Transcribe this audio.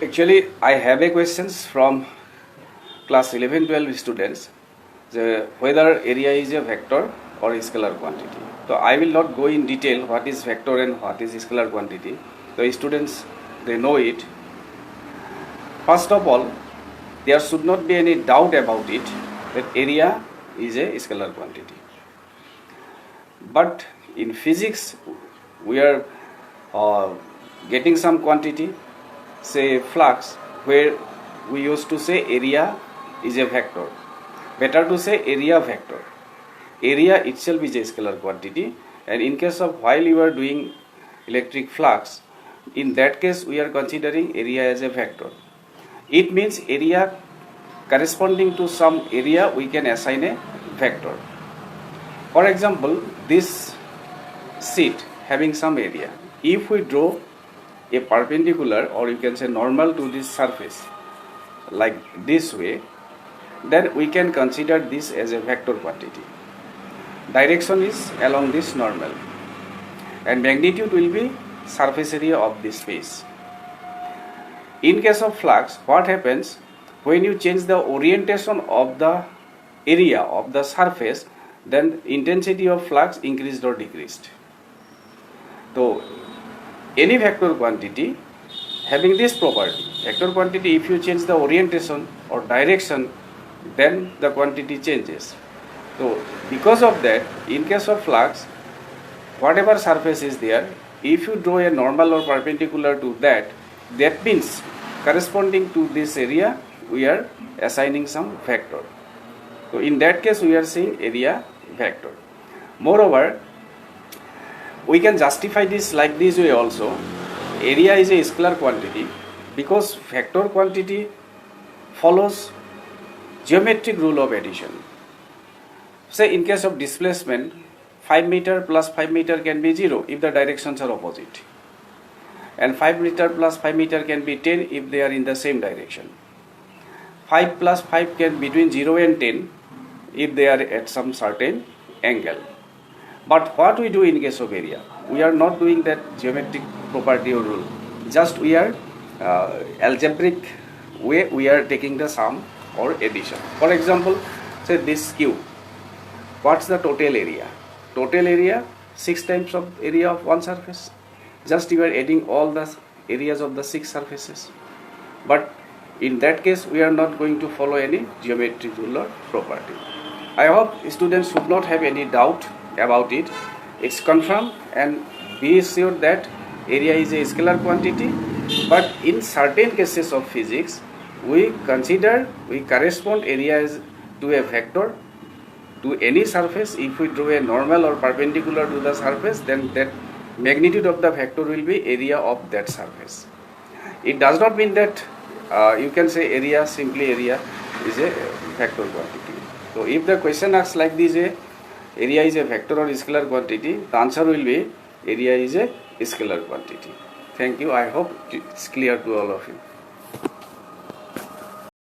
Actually, I have a questions from class 11-12 students whether area is a vector or a scalar quantity. So I will not go in detail what is vector and what is scalar quantity. The students, they know it. First of all, there should not be any doubt about it that area is a scalar quantity. But in physics, we are getting some quantity, say flux, where we used to say area is a vector. Better to say area vector. Area itself is a scalar quantity, and in case of while you are doing electric flux, in that case we are considering area as a vector. It means area corresponding to some area we can assign a vector. For example, this sheet having some area. If we draw a perpendicular, or you can say normal, to this surface like this way, then we can consider this as a vector quantity. Direction is along this normal, and magnitude will be surface area of this space. In case of flux, what happens when you change the orientation of the area of the surface, then intensity of flux increased or decreased. So any vector quantity having this property, vector quantity, if you change the orientation or direction, then the quantity changes. So because of that, in case of flux, whatever surface is there, if you draw a normal or perpendicular to that, that means corresponding to this area we are assigning some vector. So in that case we are saying area vector. Moreover, we can justify this like this way also. Area is a scalar quantity because vector quantity follows geometric rule of addition. Say in case of displacement, 5 meter plus 5 meter can be 0 if the directions are opposite, and 5 meter plus 5 meter can be 10 if they are in the same direction. 5 plus 5 can be between 0 and 10 if they are at some certain angle. But what we do in case of area, we are not doing that geometric property or rule. Just we are algebraic way we are taking the sum or addition. For example, say this cube. What's the total area? Total area 6 times of area of one surface. Just you are adding all the areas of the 6 surfaces. But in that case we are not going to follow any geometric rule or property. I hope students should not have any doubt about it. It's confirmed, and be sure that area is a scalar quantity, but in certain cases of physics we correspond area as to a vector to any surface. If we draw a normal or perpendicular to the surface, then that magnitude of the vector will be area of that surface. It does not mean that you can say area, simply area is a vector quantity. So if the question asks like this, area is a vector or scalar quantity, the answer will be area is a scalar quantity. Thank you. I hope it's clear to all of you.